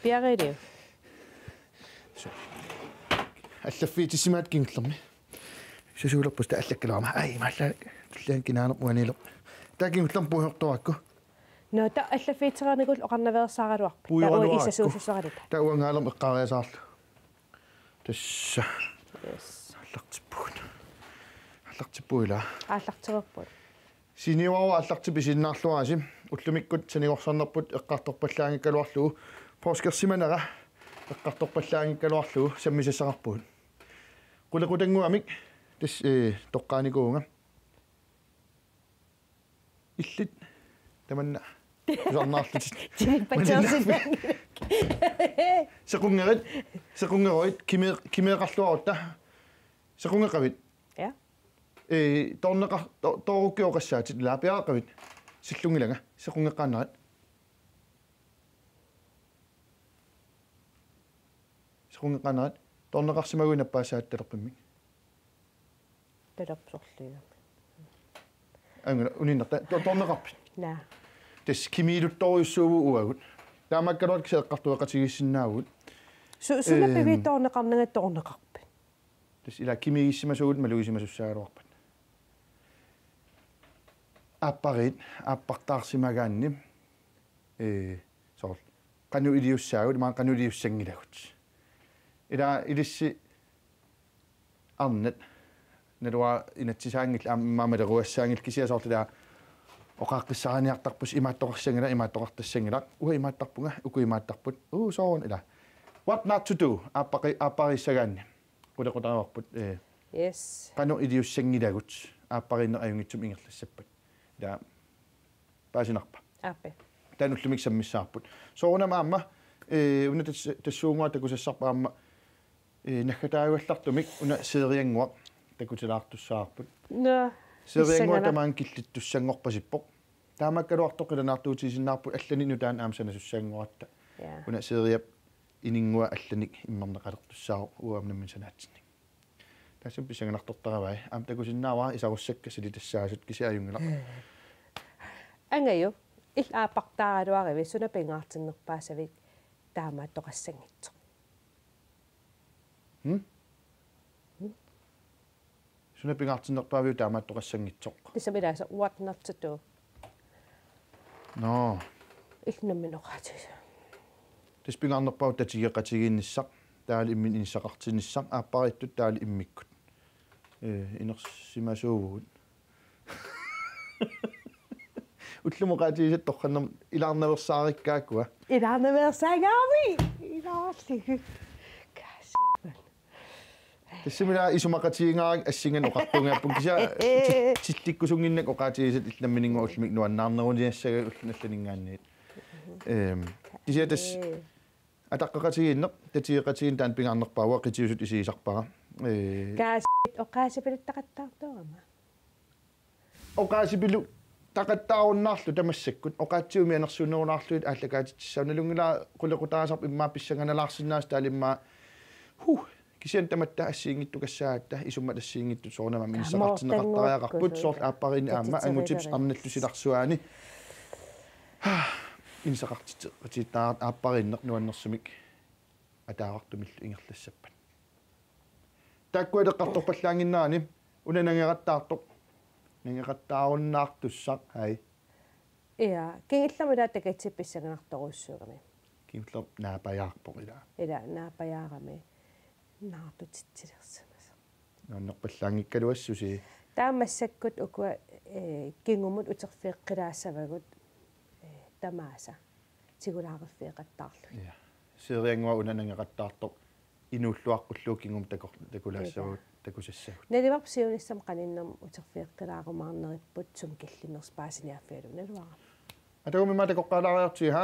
Piarerio. Allaffiitisimaat kingllermi. Susuulerpus taallakkalama. Ai maalla tullaan kinaanerpu anilor. Taakingllerm puuhortorakku. No ta allaffiiteraanigul oqarnaveersaaruarpi. Puujoranuarakku. Issasuusussarit. Ta uangaalerm eqqariasaarlu. Tassa. Yes. Аллартиппуила. Ааллартерерпут. Синиуава аллартипи синнаарлуаасим уллумиккут санигорсарнерпут эққарторпаллаангиккалуарлугу поскерсиманера эққарторпаллаангиккалуарлугу саммисассақарпуут қулеқутангуамик тас тоққааникуунга иллит таманна усарнаарлутит Патсерсин. сеқунгерит кимеэқарлуарутта сеқунгеқавит Ja. Torneqa torukkiuqassaati laapiaqavit sillungilanga sequngeqqaannerat torneqarsimaguinappaassaattalерпиммик Talerpsorliga. ангуна униннерта torneqarpit Na. тас кимиилутторюссууву уагут таамаккалуат кисеэққартуэқатигиссинаагут Сулаппивиитторнеқарнагатторнеқарпи. тас ила кимигиссимасугут малуисимасуссаагалуарпат аппарит аппартаарсимагаанни соор кану илиуссаагут маа кану илиуссангилагут ила илисси арнат налуа инатсисаангил аммамалеруассаангил кисиасоортила оқааққиссааниартарпус имааттоқарсангила уа имааттарпунга уку имааттарпут соорун ила what not to do аппариссагаанни qulaqutaarput Yes. кану илиуссангилагут аппариннер аюнгитсум ингерлассаппат ила паасинарпа Аппи. тануллумик саммиссаарпут соорунама амма уна тассуунгуа такусассарпаама наггатаагуаллартумик уна сеериангуа такутилаартуссаарпут No. сеериангуа тамаан киллиттуссангорпасиппоқ таамаккалуартоқиланартуутисиннаарпут аллани нутаан аамсана суссаангуаратта Ja. уна сеериап инингуа алланик иммернеқалертуссаару уаамнаммин санаатсинник тассум писанганартортаравай аам такусиннаава исаруссакка силитассаасут кисиаюнгила Ангаyu ил аапартааруариви сунапингаартиннерпаасавик таамааттоқассангитсо. сунапингаартиннерпаавиу таамааттоқассангитсоқ Тисамилааса what not to do. но Илнамминеқаатис. таспингарнерпау татигеқатигиинниссақ таали иммин инсақартиниссақ ааппариттут таали иммиккут инерсимасуугут уллумоқаатигисат торханнер илаарнаверсаариккааккуа Илаарнаверсаагаави. Илаарлигу. Касипан. тассимила исумақатигингаак ассинган оқарпунгааппун кися тилликкусунгиннак оқаатигисат илламминингуа уллумик нуаннаарнеруниассага уллуналланингаанниит кися тас атаққақатигииннеқ татигеқатигин таан пингаарнерпаауа қитиусут исигисарпара Касит оқаасипилиттақаттаартуама. оқаасипилу тақаттааруннаарлу тамассаккут оқаатсиуми анерсунерунарлуит ааллакаатитсауналунгила қулеқутаасарп иммаа писсанганалаарсинаас таалиммаа кисиан таматта ассиингиттукассаатта исумма тассиингитту соорнама минсақартинеқартариақарпут соор ааппарини аама ангутипс арналлусиларсуаани инсақартитеқатиттаа ааппариннеқ нуаннерсумик атаавартумиллу ингерлассаппат таккуалеққарторпаллаангиннаани унанангераттаартоқ нангераттааруннаартуссақ хай Ja, kingillamula takatippissanganartoruussuugami. кимлер наапаяарпоқ ила Ila naapajaaami naartutitsilersamasa. нуаннерпаллаангиккалуассуси Taamassakut ukua kingumut uterfiiqqilaassavagut tamaasa sigulaaqiffiiqattaarlu. я сериангуа унанангераттаартоқ инуллуаққуллуу кингум такулаассагут такусассагут Nalivarpsiunissam qaninnerm uterfiiqqilaaqumaarneripпут sum killinerspaasinniaffialu naluara. атагуми мата коққалаариарти ха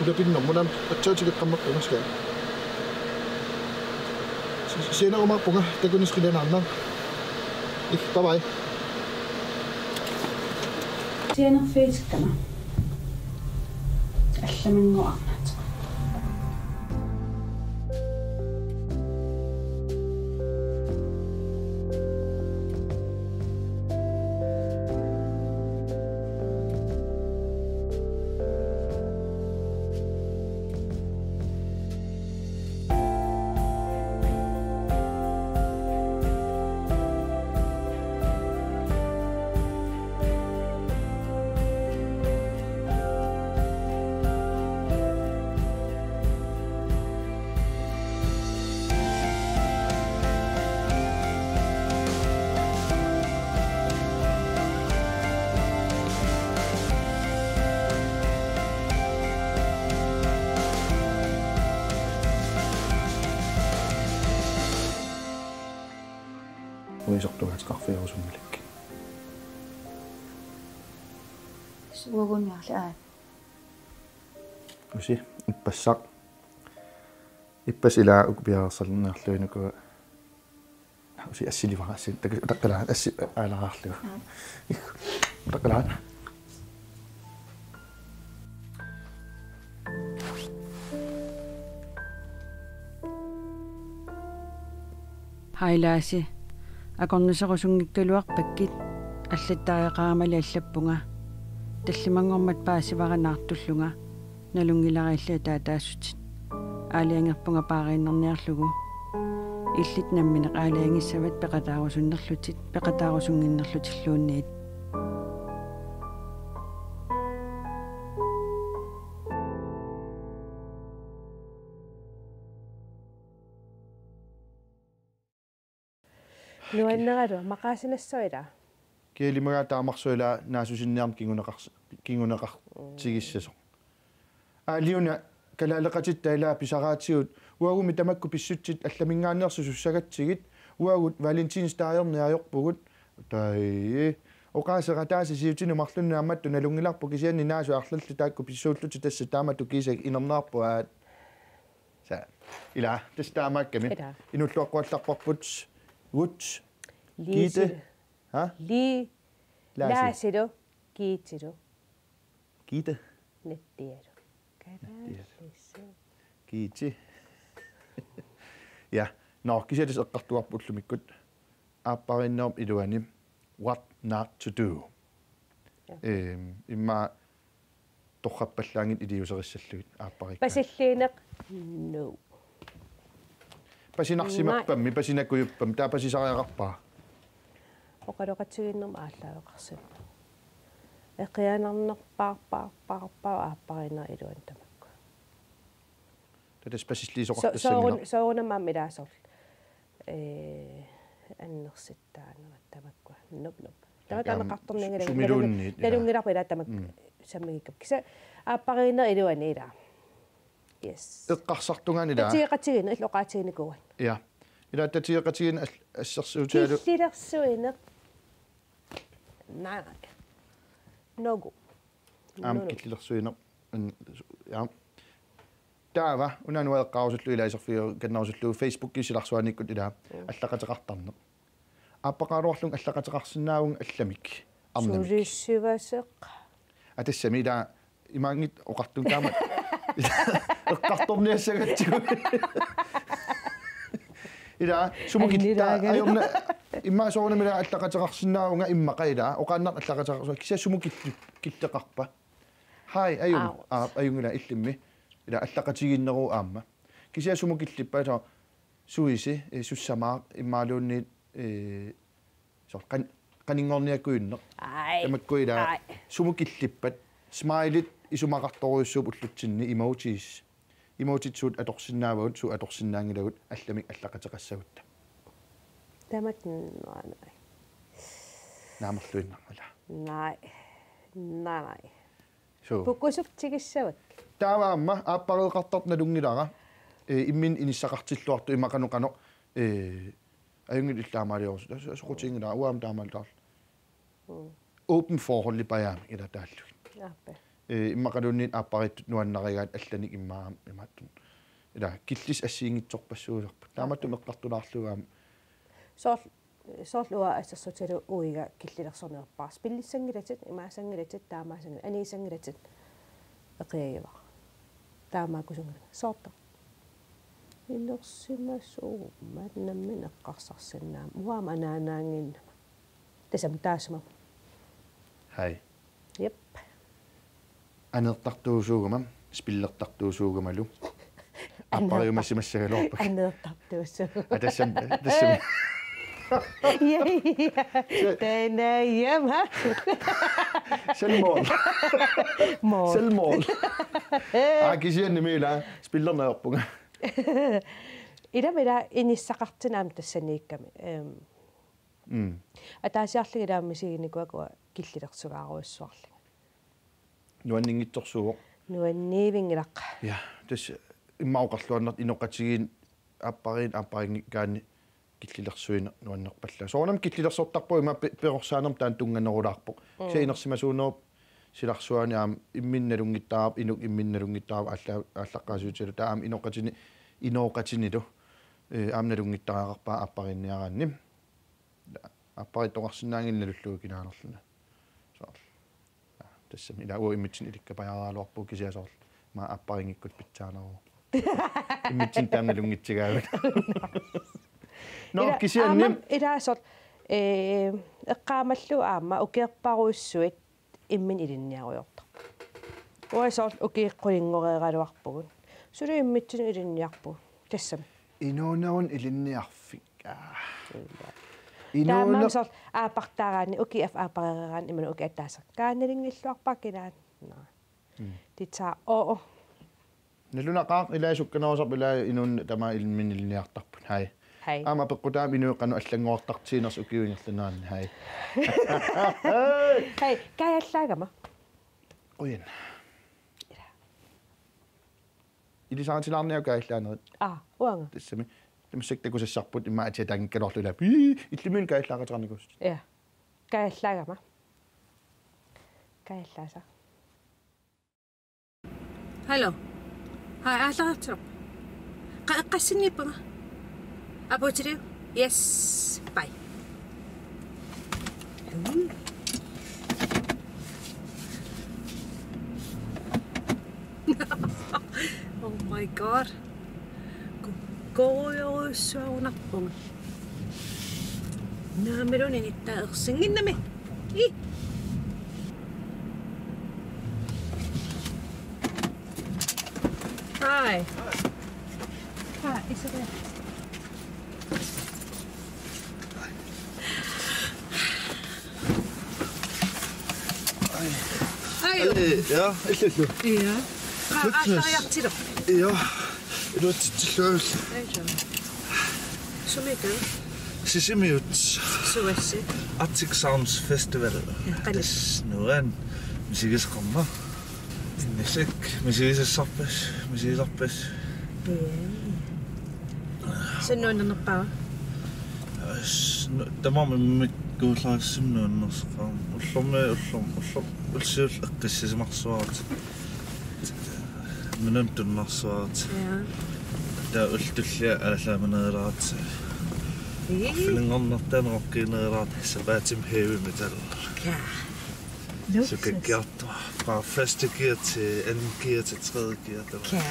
Pilapinno munam atsautigeqqammaqqunga ska. Sinaumaqpunga takunisqilanarnaq. Bye bye. Tienerfiiskama. Allaminguarnat. Uisortugaatqarfiarusummalik. Suugunniarla. Usi ippassaq. Ippasilaa ukpiarsalnerluinuku. Usi assilivarassi taqqalaa assi aalaqarlu. Taqqalaa. Hailaasi акорнисерусунгиккалуарпаккит аллаттариақарамали аллаппунга таллимангормат паасиваранаартуллунга налунгилариаллаа таатаассутит аалиангерпунга паарииннерниарлугу иллит намминеқ аалиангиссават пеқатаарусуннерлутит пеқатаарусунгиннерлутиллуунниит Nuanneralo maqaasinassauila. Kielimaga taamaqsuila naasusinniarm kingunaqartigissasor. Aaliuna kalaalaqatitta ilaa pisaraatigut uagumi tamakku pissutsit allamingaannersu sussagatigit uagut valentinsdaajorniajorpugut tai oqaaserataasi siutinu marlunnaammattu nalungilarpu kisianni naasu arlallu taakku pissuulluti tassa taamattu kiisak inernaarpuaat sa ila tastaamaakkami inulluaqquallarparput Wuts. Giete. Ha? Laasiru. Giitiru. Giete. Nettiero. Giiti. Ja, no kisetis eqqartuarpullumikkut aappariinnerm iluani what not to do. Imma torrappallaangit iliuserissalluit aapparikka. Pasilliineq no. Pasinarsimerpammi pasinakuyuppam taapasisariaqarpaa. Oqaloqatsiginnerm aallaaqarsin. Eqianarnerpaarpaarpaarpaa aappariinner iluan tamakku. Tatas pasisliisoqartassangiler. Soorunammaam ilaasorl. Annersittaanera tamakku. Nop. Tamataqartorningilagu. Talungilarpa ilaa tamak sammigikap. Kisa aappariinner iluani ilaa. Yes. Eqqarsartungaanila. Tiiqatigin illoqaatiginikuan. Ja. Ila tatiiqatigin assersuutaalu. Killersuineq. Nej. Nogu. Killersuineq. Ja. Taava unanu eqqarusullu ilaiserfiu kannarsullu Facebookki silarsuanikkut ila allaqateqartarneq. Aappaqaaluarlung allaqateqarsinnaavun allamik arnamik. Suurissivaseq. Atassami ila imaangit oqartun taama eqqartorniassagatsigu. Ila sumukitta ayumna imma soornamila allaqateqarsinnaavunga immaqaila oqaannar allaqateqarsuak kisa sumukillu killeqarpa. Hai ayungila illimmi ila allaqatiginneru aamma. Kisa sumukillippa so suisi sussamaa immaaluunni so qaningorniakkuinneq. Tamakkuila sumukillippat smileit isumaqartoruissuup ullutsinni emojitsuut atorsinnaavagut su atorsinnaangilagut allamik allaqateqassagutta. Tamak nuanai. Naamerluinnarmala. Nej. So Pukusuktigissavak. taavaamma aappareeqartart nalungilara immin inissaqartilluartu imaqanuqano ayungil illaamaaliorus soqutiingila uaam taamaaltaar open forhold lipayaami ila taallu. Appe. иммақалуунниит ааппариттут нуаннаригаат алланик иммаам имааттун ила киллис ассиингитсорпассуулерпут тааматту меққартулаарлугаам соорлуа ассерсутилу уига киллилерсорнерпаас пиллиссангилатит имаасангилатит таамаасангил аниисангилатит эқиагива таамаакусунгила соорта иннерсимасуу маатнаммин эққарсарсиннаам уаама анаанаангиннама тасам таасма хай yep анертартуусуугамам спиллертартуусуугамалу аппариумассимассагалуарпак анертартуусуу тассам Тэнаяма Selvmål. Mål. Selvmål. Кисианни мила спиллернеерпунга. Идамила инissaqartinaam тассаниикками атаасиарлигилааммисигиникуакуа киллилерсугааруиссуарлига нуаннингитторсуо нуанниивингилақ я тасс иммаоқарлуаннерт иноқатигиин аппарингиккаани киллилерсуина нуаннерпалла соорнам киллилерсортарпу има перорсаанерм таан тунганерулаарпоқ сиинерсимасуунеруп силарсуаниаам имминналунгиттаарап инук имминналунгиттаарап ааллаққаасуутилу таам инооқатинилу аамналунгиттараақарпаа аппаринниараанним аппаритоқарсинаангинналуллуги кинаанерлуна соор тассами илауа иммитсин иликкапаяраалуарпу кисиасоор ма аппарингиккут питсаанеру иммитсин таамналунгитсигаават но кисианним илаасор эққаамаллу аама укиерпаруиссуит иммин илинниаруйорта уасоор укиэққулингореералуарпугун сулу иммитсин илинниарпу тассами иноонаун илинниарфик таамаамсоор аапартаараани уки аф аапарераан иману уки аттаасаккаанналингиллуарпаа килаан титаа оо налунақаа илаасукканерусарп илаа инуун тама илмин илниартарпут хай ама пеккутаам инуэққану аллангуартартиинерс укиуингерлунаани хай хай каяллагама оян илисаатилаарниа каяллаанерит уанга тассами тамсактакусассарпут имма атиатангкалорлула пи иллимин каяллаагатарникус я каяллагама каяллааса Hallo. Hej, Alberto. Qassinippanga. Apotiru? Yes. Bye. Oh my god. Goyossuunappunga. Naameruni nittaersinginnami. Hi. Hi, is it there? Hej. ja illullu Ja. Aarjartilo. ja ilutittilluul Sumika. sisimiut Suassi. Arctic Sounds Festival nuan misigisqarma Nisik, misigisarpas. Sannuannerpaa. Tamamimik kuullaasimnuannersqaam. Ulsiul eqqissisimarsuarat. Minuntunnersuarat. Ja. Ta ultullia alaamaneraat. Filingornertanerokkiineraat sabaatim heavy metal. Ja. Sukakkiartua. Fra første gear til anden gear til tredje gear. Ja.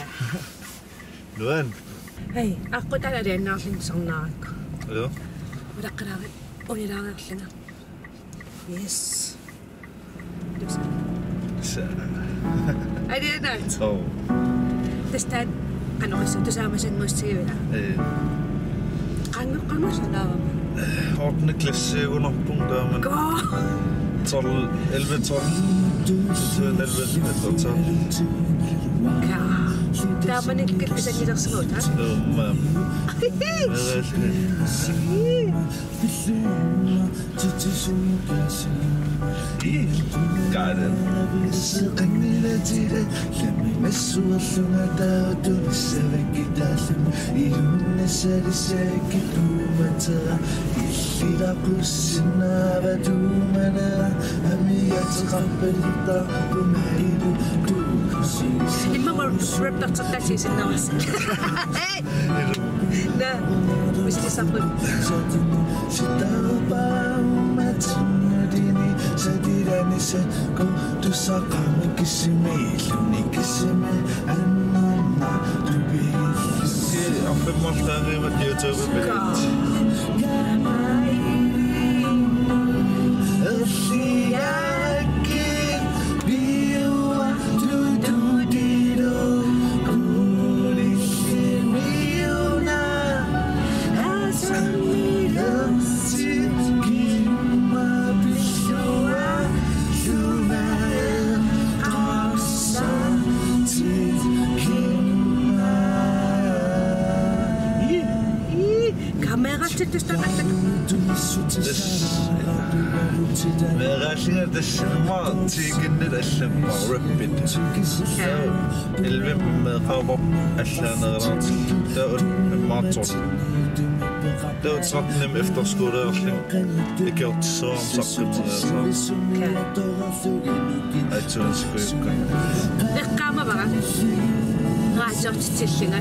Nuan. Hei, aqutala liannaarlinsornarakku. Ja. Ulaqqalarit unilaariarlanga. Yes. I didn't know. Oh. Tastaan qanorissa tusaamasannguussigiula. Qanguqqangussalaava. 8. klasse underpunkter, men 12, 11, 12. 11 meter. Ja. Der man ikke kan sætte sig ud, ha? Imma ripped up that is in us. No, which is something. Merashia the smart taking it as a rapid. Elvim Habo Ashana Martin. Don't talk them if the school they killed some I told Rajot Tishinga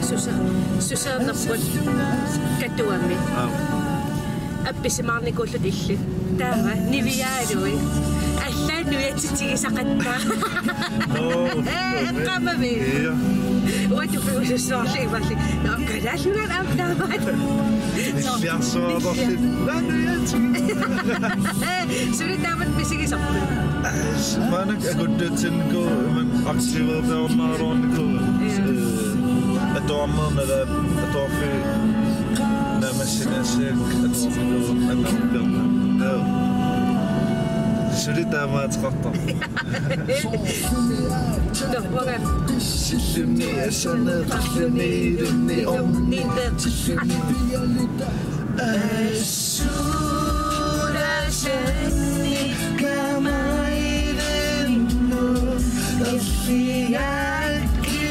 Susan of what Katuami. Abbisimani go to dish. Dava, Nivia doing. I said you had to see Sakata. Come a bit. What if it was a saucy? But no, that's not up there. So the time missing is something. Man, I could do it go and actually will not on the go. A dormant, a toffee. Solita ma tqatta. Silni sana qilni omni asura shani kama idinu afiyaki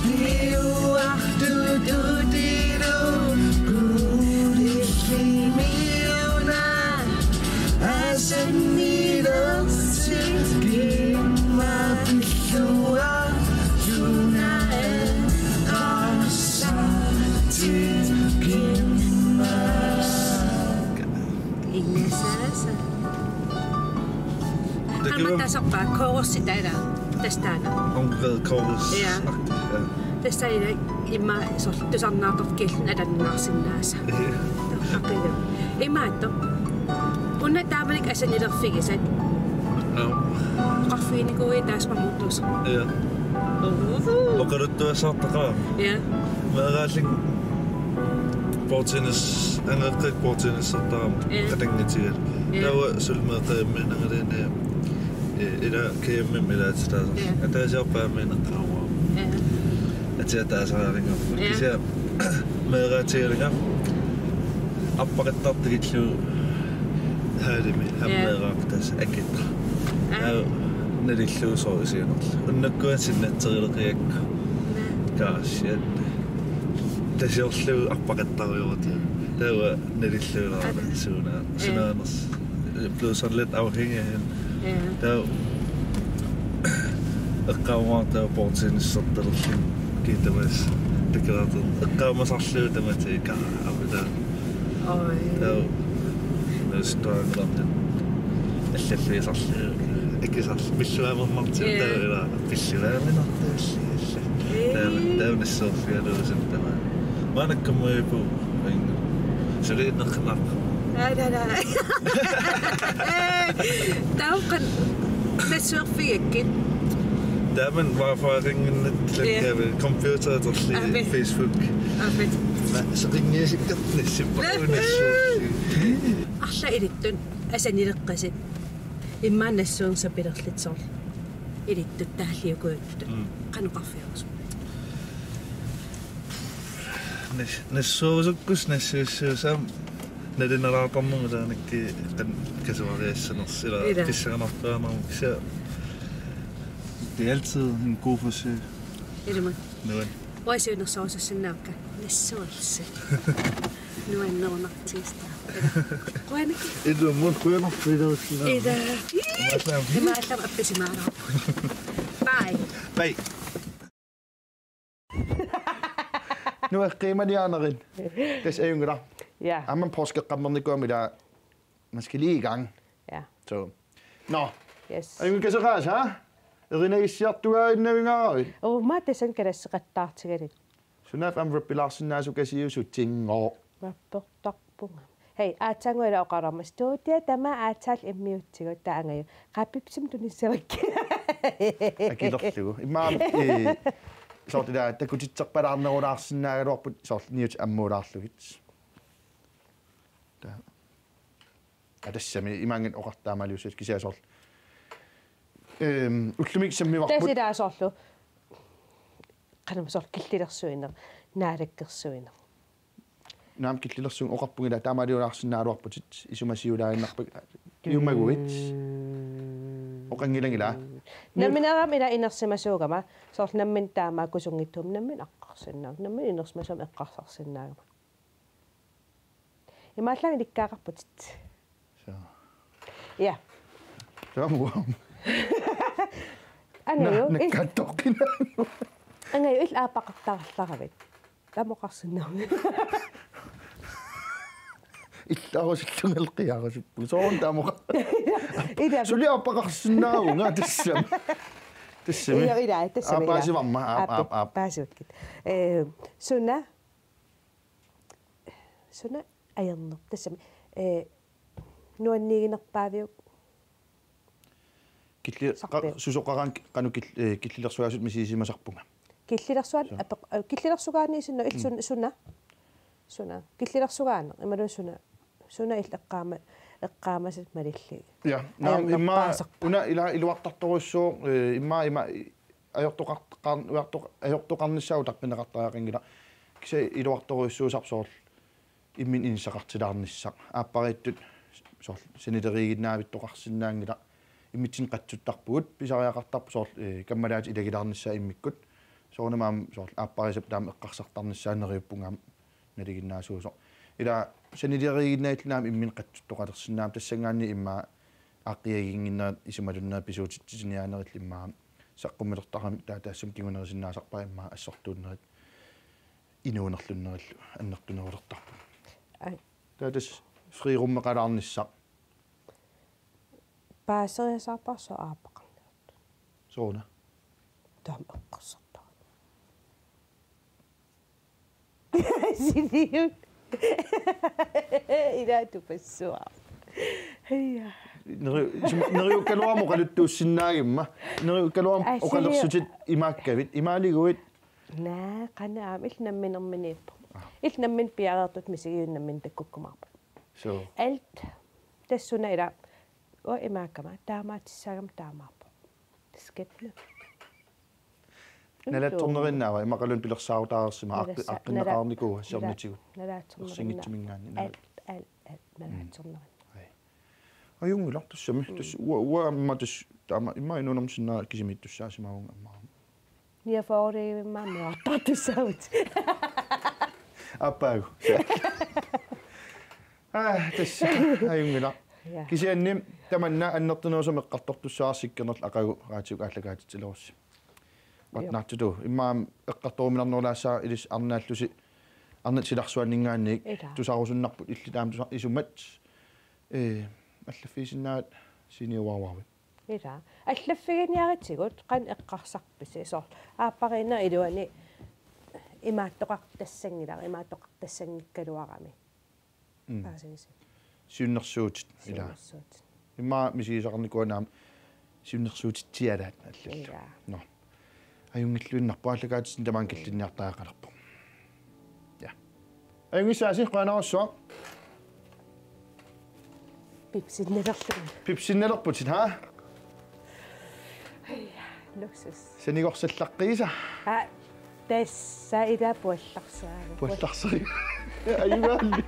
biwaqtu tudiru Miona asani rosiki mapishua juna asa tikima Inesasa. Almatasok pa chorus si Dara. Testana. Onkel chorus. Ja. Testana imma so tusannaatort killen adannaarsinnaasa. Hakkeja. Imaatto. Unna taamalik asanilerfigisat. Qaffiinikuui taasmarmuuttuus. Ja. Oqaruttuassaartaqaa. Ja. Maagaalling Portines angeqqiq Portinessertaram qatangitigal. Tawa sulmeeqaamminangalina ila kiyammi ilaatitaasa. Ataasiarpaammineqqaawaa. Atiataasararinga. Kisia meeraatigalinga appaqattartigillu haadimi hammeeraaqtas akitta. Nalilluusorusianerlu. Unnakkuatinnaterileqiakka. Kaasiat. Tasiorlu appaqattariurat. Tawa nalilluulaarna suunaaners. Plussar lidt afhængig af hende. Tawa eqqaamaarta Portinessertalerlu kiitamas tikeraatu. Eqqaamasarlu tamatiga avida. Tawa Nöstraanglarnen. Allaffiisarlu. Ikkisarlu pilluamermarti tawa pilluaaminartaassi. Tawa nissorfialuusintamaa. Manakkammuipu inga. Suliinneqnaq. لا تاوقن نسورفيكين دائما وافارين تلقى بالكمبيوتر تطلع فيسبوك ما سقيني سكتني سبعون أحلى إليتون أسني رقصت إما نسون سبيرت لتصل إليتون تحلي يقول قنو قفيروس Nessuusukkus nessuussuusam nalinalaaqarnerulaanakki kasuariassanersila tissaranarpaamaamuksa. Det er altid en god forsøg. Ilma. Nuan. Voisyynnossausussinnaakka nessuulsi. Nuan noonartiista. Qoanaki. Idu mun quyanarfiiluussina. Ida. Ima allam appisimaara. Bye. Bye. Nu er qiimanianerin. Des yngre. Ja. Man påskeqammernikumila. Man skal lige i gang. Ja. Så. Nå. Yes. Yngre så ras, ha? Erinnerisiartuga innavingaarui. Maattesan kalassaqattaartigalit. Sunaf Rippi Larsen naasukasiusuttingoo. Rapportarpunga. Hei, aatanguila oqaramas tuutia tama aatal immiutsigu taangaju. Qappipsim tunissavakki. Akilerlugu. Immaam sortida takutitserpalarnerulaarsinnaagaluarput sort niut ammuulaarlugit. Ta. Adassami imangin oqartaamaliusut kisiasort. Ullumik sammivarput. Tasiraasorlu. Qanamsor killilersuinner naalakkersuinner. Naam killilersuun oqarpungila taamaliulaarsinnaaluarputit isumasiulaainnarpak iummaguit. Oqangilangila. Namminaram ila inersimasuugama sort nammin taamaa kusungittum nammin aqqarsinnaag nammin inersmasum eqqarsarsinnaagama. Imaallang likkaaqarputit. So. Ja. Tamuam. Angayu. Nakatokina. Angayu il aapaqartarallarabit. Tamoqarsinnaag. Illaarusillungalqiarusuppu soon tamoqa. Ida. Suliaapaqarsinnaagunga tassam. Tassami. Ida tassami. Aapasivarma aap. Paasutkit. Suna ayanner tassami. Nuanniginerpaaviuk susoqaraan qanu killilersuaasut misiisimasarpunga. Killilersugaani sinno il suna killilersugaana imalu suna eqqaamasat malilli. Ja, naam imma una ila iluartartorussuu imma ajortoqarnissaau taqqinaqartaaqingila kisa iluartoruissuusarsoorl immin insaqartilaarnissaq aappariittut soorl sanitariiginnaavittoqarsinnaangila immitsin qatsuttarpugut pisariaqartarpu soorl kammalaat ilagilaarnissaa immikkut soornamaam soorl aapparisap taam eqqarsartarnissaaneriuppungaam naliginnaasuuso ila sanitariiginnaitnaam immin qatsuttoqalersinnaam tassangaanni imma aaqiaginginnerat isumalunnerat pisuutitsiniaanerillimmaa saqqummilertaramik taataassum kingunerisinnaaserpaa imma assortuunnerit inuunerlunnerillu annertunerulertarpu taatas friirummeqalaarnissaq paaseriasarparso aapaqarnerut soona taam eqqarsartar siniun ila tupassua heya neriukkaluamu qaluttuussinnaagimma neriukkaluam oqalersutit imaakkavit imaaliguit naa qanaam ilnamminerminiippu ilnammin piareertut misigiunnammin takkukkumarpa so alt tassuna ila o imaakkama taamaatissaagam taamaarpa taskatna nalattornerinnaava imaqalun pilersaarutaarersima aqqinneqaarnikuu sermitigut singitsumingaanni nalattornerin ajungula tassami tass uamma tass taama imma inuunermsinnaa kisimiittussaasimaunga ammaa nia foori mamma tatussaut appaagu tass ajungula kisianni tamanna annertunuusam eqqartortussaarsikkernerl aqagu raatiuk aallakaatitsilerussi watnaattutu immaam eqqartoruminarnulaassaa ilis arnaallusi arnatsilarsuanningaanniik tusaarusunnarput illitaam isummat аллаффисиннаат синиуарварви ила аллаффигиниаритсигут qan eqqarsarpisi sor aapparina iluani imaattoqartassangilaa imaattoqartassangikkaluarami paasingisi сиуннэрсуутит ила имма мисигисақарникуанаам сиуннэрсуутитсиалаат аллалла но аюнгиллуиннарпааллагаатисин тамаан киллинниартаақалерпо я аюнгисааси qanarussua Pipsinnelerputit ha? Luksus. Senigorsallaqiisa. Tässä itä puollarsaa. Puollarsaa. Aivan.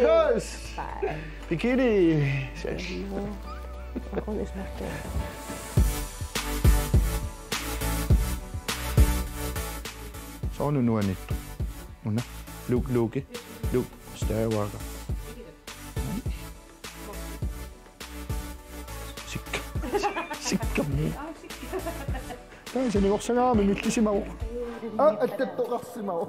Takos. Bikini. Onko isnahtuu? Så er nu nyt. Unna. Luke. Stærvaga. Sikka muu. Tää se niin oksana aamin nyt lisimau. Että toqarsimau.